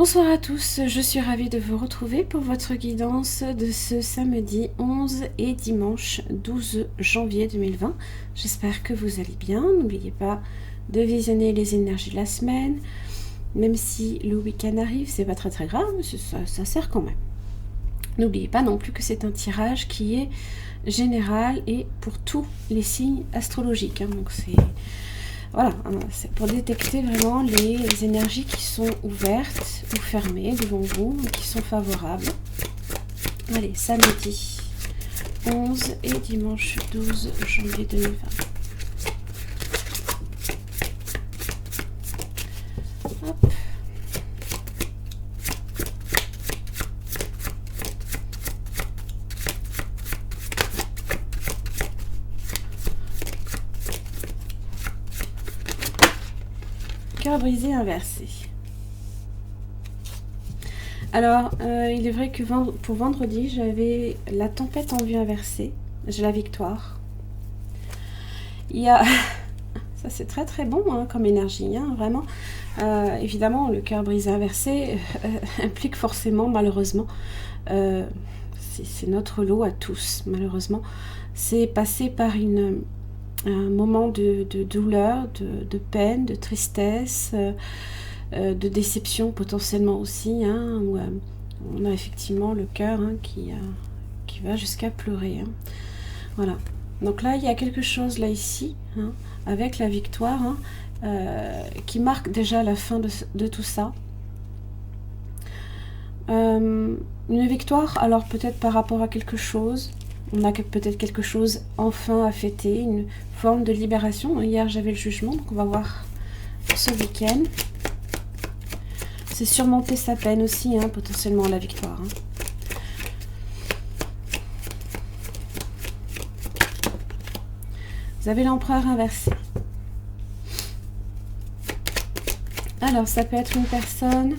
Bonsoir à tous, je suis ravie de vous retrouver pour votre guidance de ce samedi 11 et dimanche 12 janvier 2020. J'espère que vous allez bien. N'oubliez pas de visionner les énergies de la semaine. Même si le week-end arrive, c'est pas très grave, mais ça sert quand même. N'oubliez pas non plus que c'est un tirage qui est général et pour tous les signes astrologiques. Donc voilà, c'est pour détecter vraiment les énergies qui sont ouvertes ou fermées devant vous, qui sont favorables. Allez, samedi 11 et dimanche 12 janvier 2020. Hop. Cœur brisé inversé. Alors, il est vrai que pour vendredi, j'avais la tempête en vue inversée. J'ai la victoire. Il y a... Ça, c'est très bon hein, comme énergie, hein, vraiment. Évidemment, le cœur brisé inversé implique forcément, malheureusement, c'est notre lot à tous, malheureusement. C'est passer par un moment de douleur, de peine, de tristesse, de déception potentiellement aussi, hein, où on a effectivement le cœur hein, qui va jusqu'à pleurer. Hein. Voilà. Donc là, il y a quelque chose là ici, hein, avec la victoire, hein, qui marque déjà la fin de tout ça. Une victoire, alors peut-être par rapport à quelque chose. On a peut-être quelque chose enfin à fêter, une forme de libération. Hier, j'avais le jugement, donc on va voir ce week-end. C'est surmonter sa peine aussi, hein, potentiellement la victoire. Hein. Vous avez l'empereur inversé. Alors, ça peut être une personne...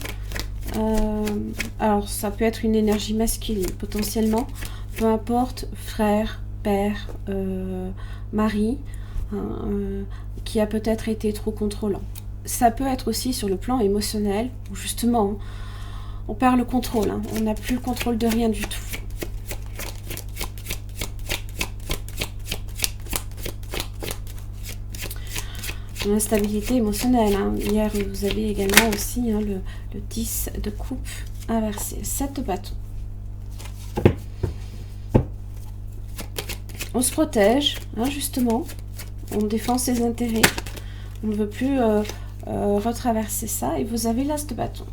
alors, ça peut être une énergie masculine, potentiellement. Peu importe, frère, père, mari, hein, qui a peut-être été trop contrôlant. Ça peut être aussi sur le plan émotionnel, où justement, on perd le contrôle. Hein, on n'a plus le contrôle de rien du tout. L'instabilité émotionnelle. Hein. Hier, vous avez également aussi hein, le 10 de coupe inversé. 7 de bâton. On se protège, hein, justement. On défend ses intérêts. On ne veut plus retraverser ça. Et vous avez l'as de bâton.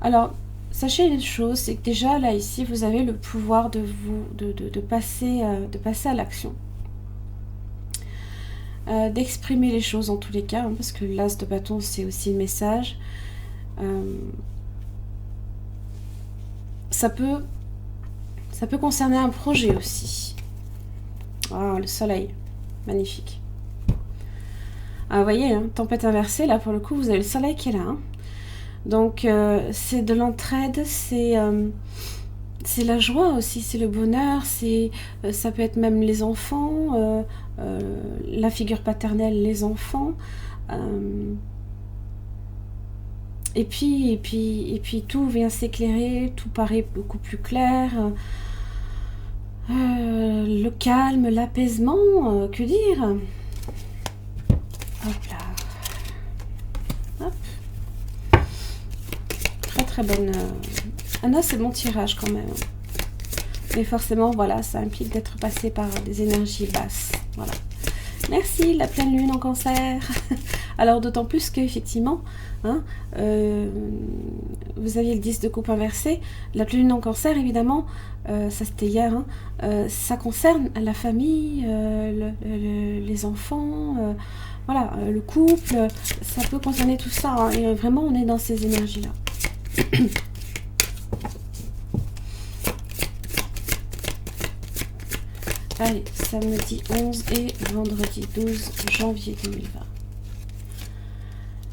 Alors, sachez une chose, c'est que déjà, là, ici, vous avez le pouvoir de passer à l'action. D'exprimer les choses en tous les cas, hein, parce que l'as de bâton, c'est aussi le message. Ça peut concerner un projet aussi. Ah, le soleil, magnifique. Ah, vous voyez, hein, tempête inversée, là pour le coup, vous avez le soleil qui est là. Hein. Donc, c'est de l'entraide, c'est la joie aussi, c'est le bonheur, ça peut être même les enfants, la figure paternelle, les enfants. Et puis tout vient s'éclairer, tout paraît beaucoup plus clair. Le calme, l'apaisement, que dire? Hop là. Hop. Très bonne. Ah non, c'est bon tirage quand même. Mais forcément, voilà, ça implique d'être passé par des énergies basses. Voilà. Merci, la pleine lune en cancer. Alors, d'autant plus qu'effectivement, hein, vous aviez le 10 de coupe inversé. La pleine lune en cancer, évidemment, ça c'était hier, hein, ça concerne la famille, les enfants, voilà, le couple, ça peut concerner tout ça. Hein, et vraiment, on est dans ces énergies-là. Allez, samedi 11 et vendredi 12 janvier 2020.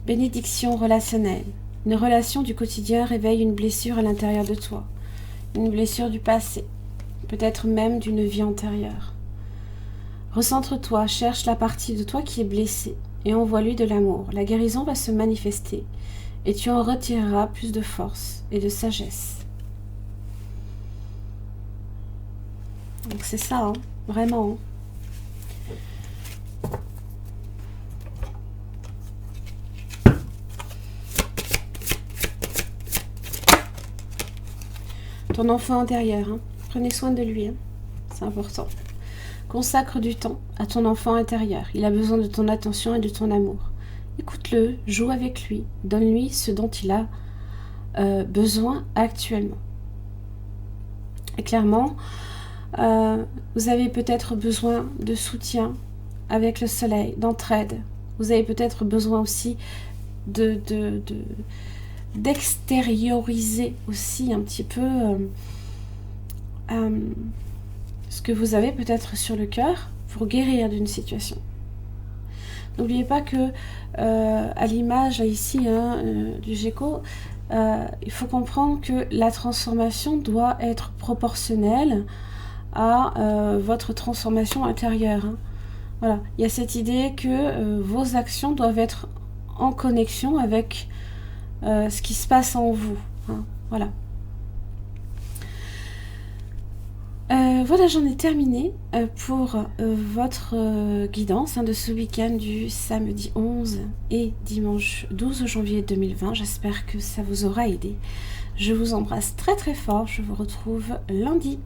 Bénédiction relationnelle. Une relation du quotidien réveille une blessure à l'intérieur de toi. Une blessure du passé. Peut-être même d'une vie antérieure. Recentre-toi, cherche la partie de toi qui est blessée et envoie-lui de l'amour. La guérison va se manifester et tu en retireras plus de force et de sagesse. Donc c'est ça, hein, vraiment. Hein. Ton enfant intérieur, hein. Prenez soin de lui, hein. C'est important. Consacre du temps à ton enfant intérieur. Il a besoin de ton attention et de ton amour. Écoute-le, joue avec lui, donne-lui ce dont il a besoin actuellement. Et clairement, vous avez peut-être besoin de soutien avec le soleil, d'entraide. Vous avez peut-être besoin aussi d'extérioriser aussi un petit peu ce que vous avez peut-être sur le cœur pour guérir d'une situation. N'oubliez pas que à l'image ici du Géco, il faut comprendre que la transformation doit être proportionnelle à votre transformation intérieure. Hein. Voilà, il y a cette idée que vos actions doivent être en connexion avec ce qui se passe en vous. Hein. Voilà. Voilà, j'en ai terminé pour votre guidance de ce week-end du samedi 11 et dimanche 12 janvier 2020. J'espère que ça vous aura aidé. Je vous embrasse très très fort. Je vous retrouve lundi.